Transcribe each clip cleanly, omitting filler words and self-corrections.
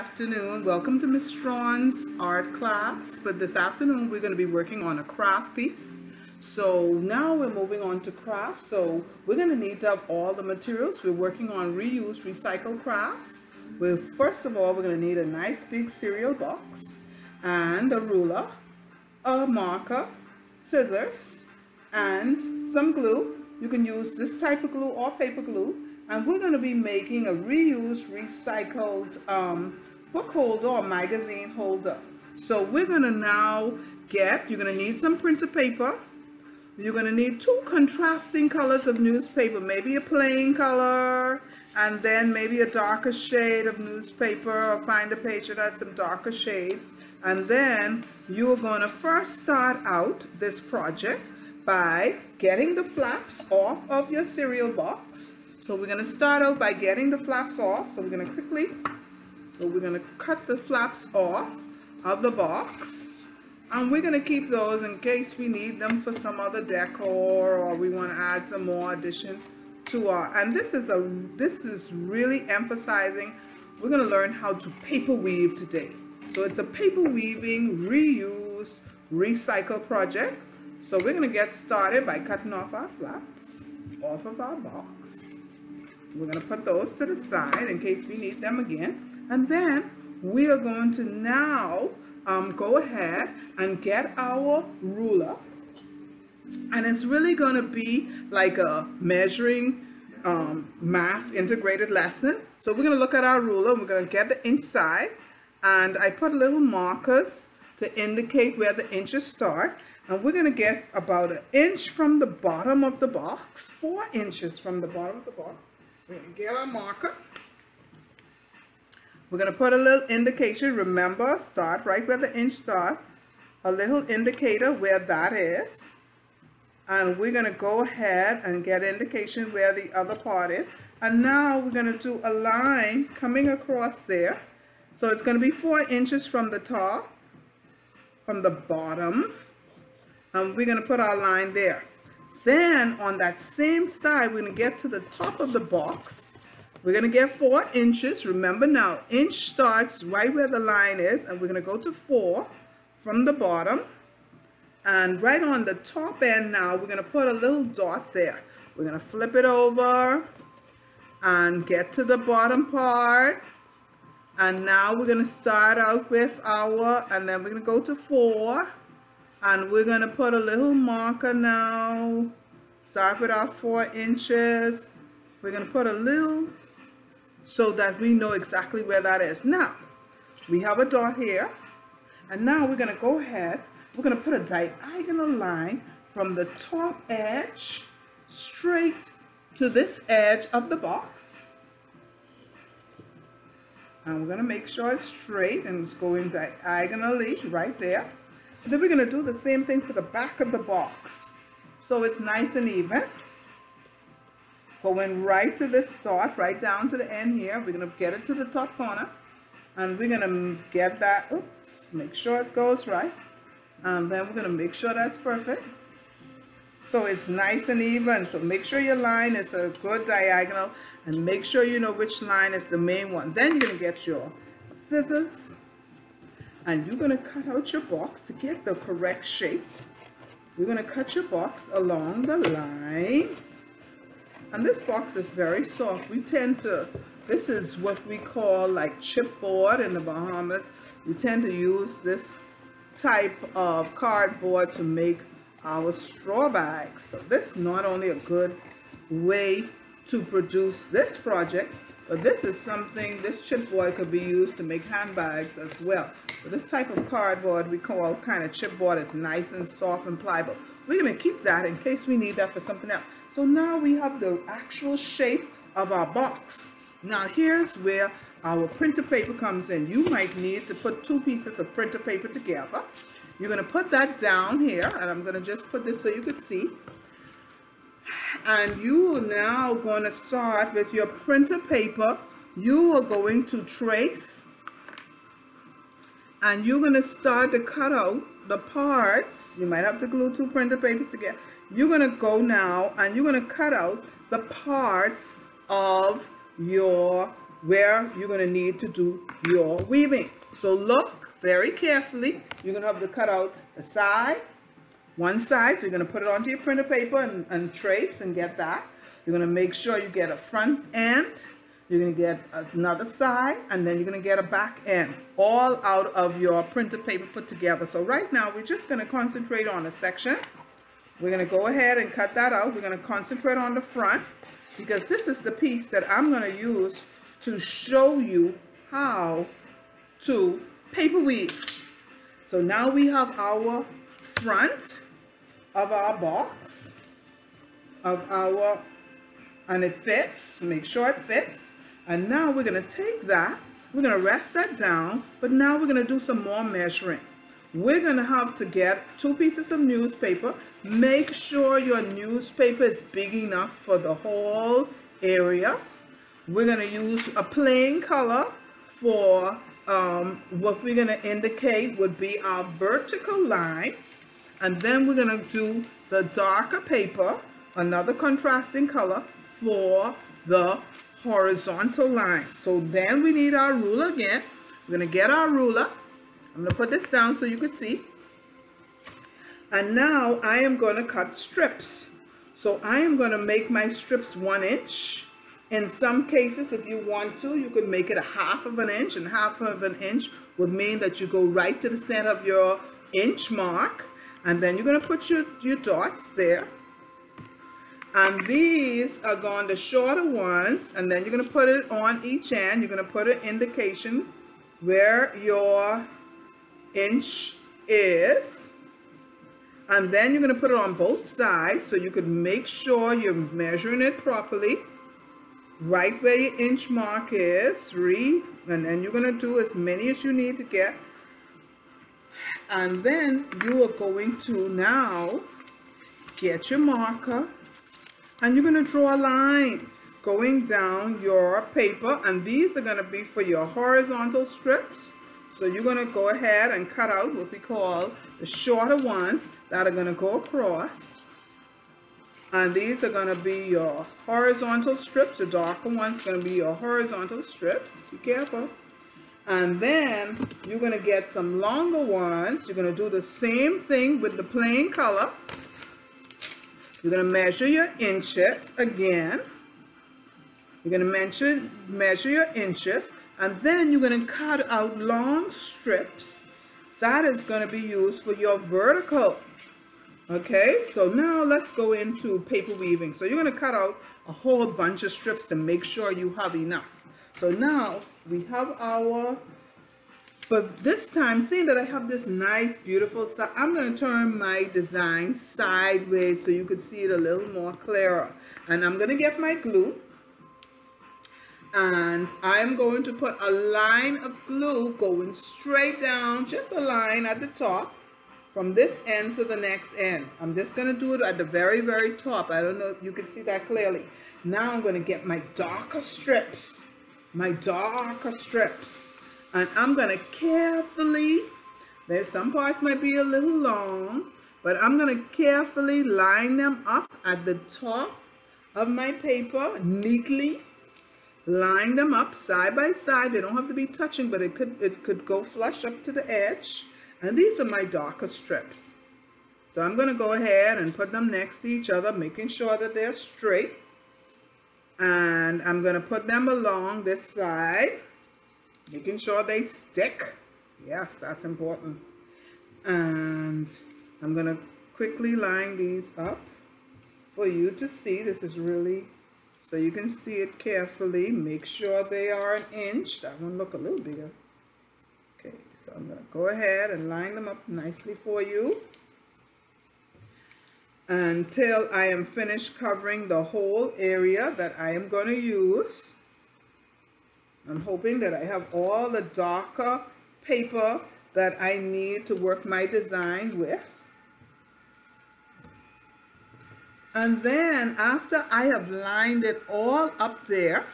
Afternoon, welcome to Miss Strawn's art class. But this afternoon we're going to be working on a craft piece. So now we're moving on to craft. So we're going to need to have all the materials. We're working on reuse, recycle crafts. Well, first of all, we're going to need a nice big cereal box and a ruler, a marker, scissors, and some glue. You can use this type of glue or paper glue. And we're going to be making a reused, recycled book holder or magazine holder. So we're going to now you're going to need some printer paper. You're going to need two contrasting colors of newspaper, maybe a plain color and then maybe a darker shade of newspaper, or find a page that has some darker shades. And then you're going to first start out this project by getting the flaps off of your cereal box. So we're going to start out by getting the flaps off. So we're going to cut the flaps off of the box, and we're going to keep those in case we need them for some other decor, or we want to add some more addition to our, and this is really emphasizing we're going to learn how to paper weave today. So it's a paper weaving, reuse, recycle project. So we're going to get started by cutting off our flaps off of our box. We're going to put those to the side in case we need them again. And then we are going to now go ahead and get our ruler. And it's really going to be like a measuring math integrated lesson. So we're going to look at our ruler. We're going to get the inch side. And I put little markers to indicate where the inches start. And we're going to get about 1 inch from the bottom of the box, 4 inches from the bottom of the box. We're going to get our marker. We're going to put a little indication. Remember, start right where the inch starts. A little indicator where that is. And we're going to go ahead and get indication where the other part is. And now we're going to do a line coming across there. So it's going to be 4 inches from the top, from the bottom. And we're going to put our line there. Then on that same side, we're going to get to the top of the box. We're going to get 4 inches. Remember now, inch starts right where the line is, and we're going to go to 4 from the bottom. And right on the top end now, we're going to put a little dot there. We're going to flip it over and get to the bottom part. And now we're going to start out with and then we're going to go to 4. And we're going to put a little marker now. Start with our 4 inches. We're going to put a little so that we know exactly where that is. Now, we have a dot here. And now we're going to go ahead. We're going to put a diagonal line from the top edge straight to this edge of the box. And we're going to make sure it's straight and it's going diagonally right there. Then we're going to do the same thing to the back of the box. So it's nice and even. Going right to this dot, right down to the end here. We're going to get it to the top corner. And we're going to get that, make sure it goes right. And then we're going to make sure that's perfect. So it's nice and even. So make sure your line is a good diagonal. And make sure you know which line is the main one. Then you're going to get your scissors. And you're going to cut out your box to get the correct shape. You're going to cut your box along the line. And this box is very soft. This is what we call like chipboard in the Bahamas. We tend to use this type of cardboard to make our straw bags. So this is not only a good way to produce this project, but this is something, this chipboard could be used to make handbags as well. So this type of cardboard we call kind of chipboard is nice and soft and pliable. We're going to keep that in case we need that for something else. So now we have the actual shape of our box. Now here's where our printer paper comes in. You might need to put 2 pieces of printer paper together. You're going to put that down here, and I'm going to just put this so you can see. And you are now going to start with your printer paper. You are going to trace, and you're going to start to cut out the parts. You might have to glue 2 printer papers together. You're going to go now and you're going to cut out the parts of your where you're going to need to do your weaving. So look very carefully. You're going to have to cut out the side, one side, so you're going to put it onto your printer paper and trace and get that. You're going to make sure you get a front end, you're going to get another side, and then you're going to get a back end, all out of your printer paper put together. So right now we're just going to concentrate on a section. We're going to go ahead and cut that out. We're going to concentrate on the front, because this is the piece that I'm going to use to show you how to paper weave. So now we have our front of our box, and it fits. Make sure it fits. And now we're going to take that, we're going to rest that down, but now we're going to do some more measuring. We're going to have to get 2 pieces of newspaper. Make sure your newspaper is big enough for the whole area. We're going to use a plain color for what we're going to indicate would be our vertical lines. And then we're going to do the darker paper, another contrasting color, for the horizontal line. So then we need our ruler again. We're going to get our ruler. I'm going to put this down so you can see. And now I am going to cut strips. So I am going to make my strips 1 inch. In some cases, if you want to, you could make it a 1/2 inch, and 1/2 inch would mean that you go right to the center of your inch mark. And then you're going to put your dots there. And these are going the shorter ones, and then you're going to put it on each end. You're going to put an indication where your inch is, and then you're going to put it on both sides so you could make sure you're measuring it properly, right where your inch mark is, and then you're going to do as many as you need to get. And then you are going to now get your marker, and you're going to draw lines going down your paper, and these are going to be for your horizontal strips. So you're going to go ahead and cut out what we call the shorter ones that are going to go across. And these are going to be your horizontal strips. The darker ones are going to be your horizontal strips. Be careful. And then you're going to get some longer ones. You're going to do the same thing with the plain color. You're going to measure your inches again. You're going to measure your inches, and then you're going to cut out long strips. That is going to be used for your vertical. Okay, so now let's go into paper weaving. So you're going to cut out a whole bunch of strips to make sure you have enough. So now we have our, but this time, seeing that I have this nice, beautiful side, I'm going to turn my design sideways so you can see it a little more clearer. And I'm going to get my glue. And I'm going to put a line of glue going straight down, just a line at the top, from this end to the next end. I'm just going to do it at the very, very top. I don't know if you can see that clearly. Now I'm going to get my darker strips. And I'm going to carefully, there's some parts might be a little long, but I'm going to carefully line them up at the top of my paper, neatly. Line them up side by side. They don't have to be touching, but it could go flush up to the edge. And these are my darker strips. So I'm going to go ahead and put them next to each other, making sure that they're straight. And I'm going to put them along this side, making sure they stick. Yes, that's important. And I'm going to quickly line these up for you to see. This is really, so you can see it carefully. Make sure they are 1 inch. That one look a little bigger. Okay, so I'm going to go ahead and line them up nicely for you until I am finished covering the whole area that I am going to use. I'm hoping that I have all the darker paper that I need to work my design with. And then after I have lined it all up there,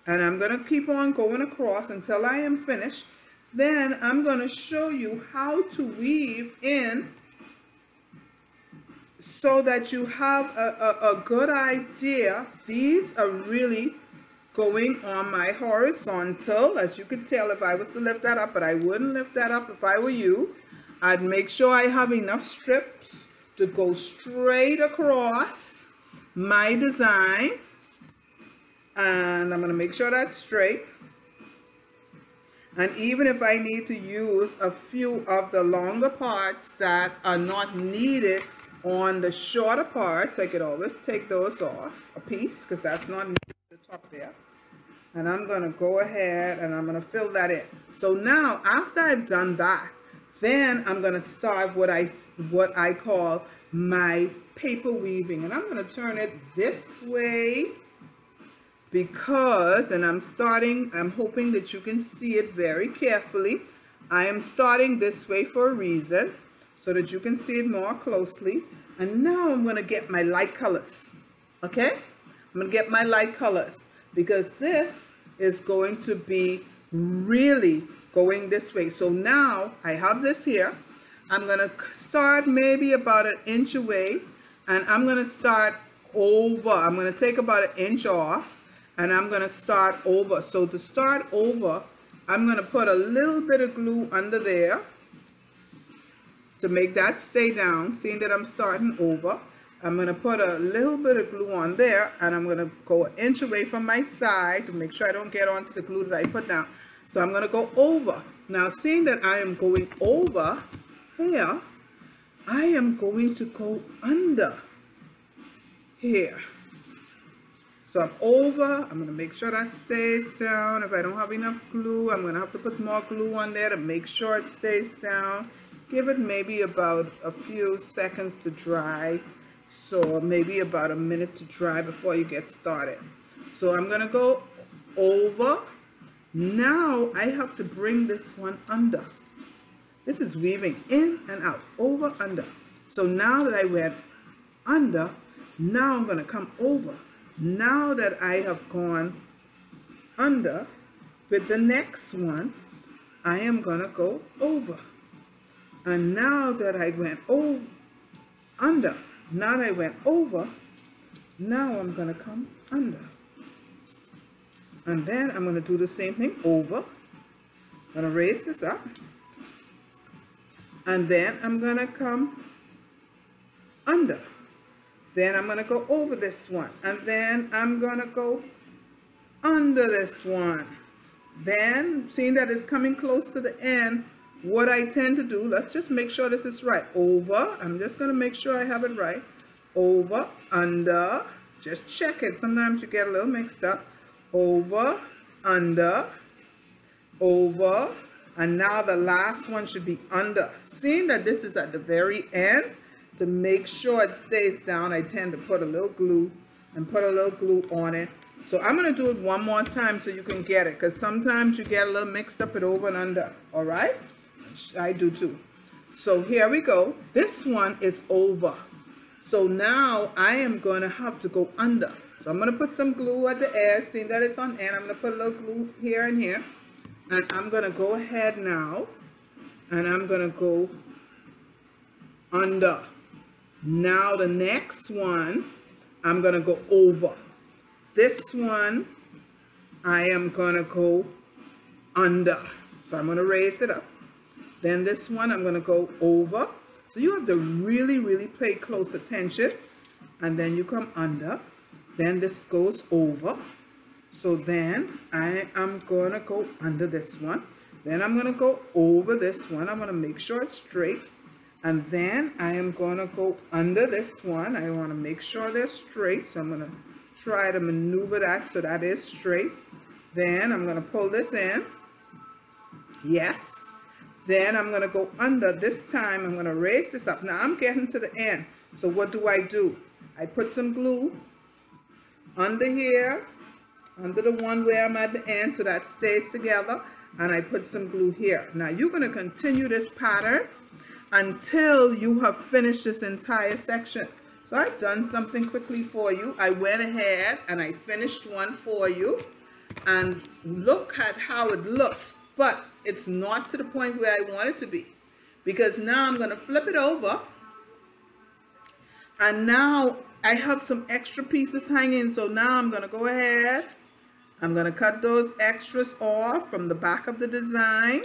and I'm going to keep on going across until I am finished, then I'm going to show you how to weave in so that you have a good idea. These are really going on my horizontal. As you could tell, if I was to lift that up, but I wouldn't lift that up if I were you. I'd make sure I have enough strips to go straight across my design. And I'm going to make sure that's straight. And even if I need to use a few of the longer parts that are not needed on the shorter parts, I could always take those off a piece, because that's not needed at the top there. And I'm going to go ahead and I'm going to fill that in. So now, after I've done that, then I'm going to start what I call my paper weaving. And I'm going to turn it this way, because, and I'm hoping that you can see it very carefully. I am starting this way for a reason, so that you can see it more closely. And now I'm going to get my light colors. Okay? I'm going to get my light colors, because this is going to be really going this way. So now I have this here. I'm going to start maybe about 1 inch away, and I'm going to start over. I'm going to take about 1 inch off, and I'm going to start over. So to start over, I'm going to put a little bit of glue under there to make that stay down. Seeing that I'm starting over, I'm going to put a little bit of glue on there, and I'm going to go 1 inch away from my side to make sure I don't get onto the glue that I put down. So I'm going to go over. Now, seeing that I am going over here, I am going to go under here. So I'm over. I'm going to make sure that stays down. If I don't have enough glue, I'm going to have to put more glue on there to make sure it stays down. Give it maybe about a few seconds to dry. So maybe about 1 minute to dry before you get started. So I'm going to go over. Now I have to bring this one under. This is weaving in and out, over, under. So now that I went under, now I'm going to come over. Now that I have gone under, with the next one, I am going to go over. And now that I went under, now that I went over, now I'm going to come under. And then I'm going to do the same thing over. I'm going to raise this up. And then I'm going to come under. Then I'm going to go over this one. And then I'm going to go under this one. Then, seeing that it's coming close to the end, what I tend to do, let's just make sure this is right. Over. I'm just going to make sure I have it right. Over, under. Just check it. Sometimes you get a little mixed up. Over, under, over, and now the last one should be under. Seeing that this is at the very end, to make sure it stays down, I tend to put a little glue and put a little glue on it. So I'm going to do it one more time so you can get it, because sometimes you get a little mixed up with over and under. All right? I do too. So here we go. This one is over. So now I am going to have to go under. So I'm going to put some glue at the edge, seeing that it's on end. I'm going to put a little glue here and here. And I'm going to go ahead now, and I'm going to go under. Now the next one, I'm going to go over. This one, I am going to go under. So I'm going to raise it up. Then this one, I'm going to go over. So you have to really, really pay close attention. And then you come under. Then this goes over. So then I am going to go under this one. Then I'm going to go over this one. I'm going to make sure it's straight. And then I am going to go under this one. I want to make sure they're straight. So I'm going to try to maneuver that so that is straight. Then I'm going to pull this in. Yes. Then I'm going to go under. This time I'm going to raise this up. Now I'm getting to the end. So what do? I put some glue under here, under the one where I'm at the end, so that stays together, and I put some glue here. Now you're going to continue this pattern until you have finished this entire section. So I've done something quickly for you. I went ahead and I finished one for you, and look at how it looks, but it's not to the point where I want it to be, because now I'm going to flip it over, and now I have some extra pieces hanging. So now I'm going to go ahead I'm going to cut those extras off from the back of the design.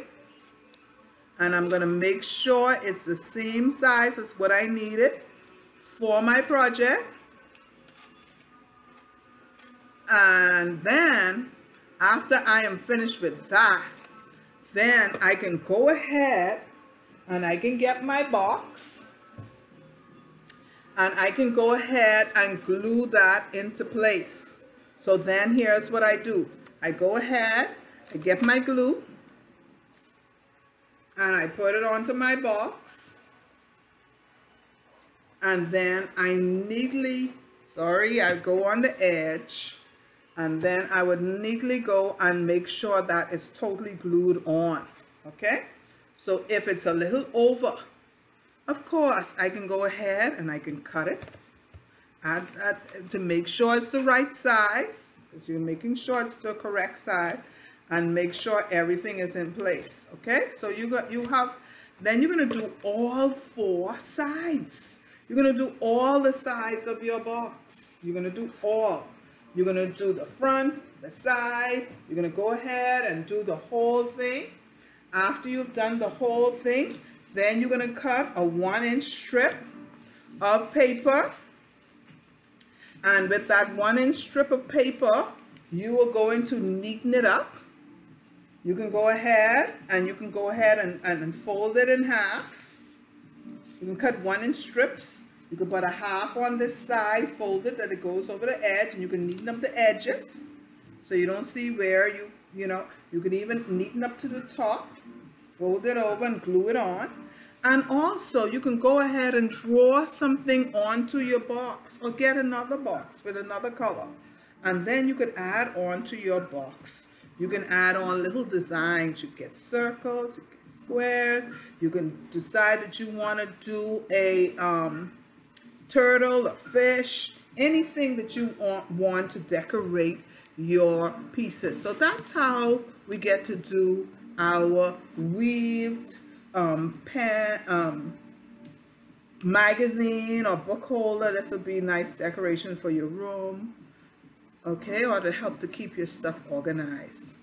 And I'm going to make sure it's the same size as what I needed for my project. And then after I am finished with that, then I can go ahead and I can get my box and I can go ahead and glue that into place. So then here's what I do. I go ahead, I get my glue, and I put it onto my box, and then I neatly, I go on the edge, and then I would neatly go and make sure that it's totally glued on, okay? So if it's a little over, of course, I can go ahead and I can cut it to make sure it's the right size, because you're making sure it's the correct size, and make sure everything is in place, okay? So then you're going to do all 4 sides. You're going to do all the sides of your box. You're going to do all. You're going to do the front, the side. You're going to go ahead and do the whole thing. After you've done the whole thing, then you're going to cut a 1-inch strip of paper. And with that 1-inch strip of paper, you are going to neaten it up. You can go ahead and fold it in half. You can cut 1-inch strips. You can put a half on this side, fold it that it goes over the edge, and you can neaten up the edges so you don't see where you can even neaten up to the top, fold it over and glue it on. And also you can go ahead and draw something onto your box or get another box with another color, and then you could add on to your box. You can add on little designs. You get circles, you get squares. You can decide that you want to do a turtle, a fish, anything that you want to decorate your pieces. So that's how we get to do our weaved magazine or book holder. This will be nice decoration for your room, okay, or to help to keep your stuff organized.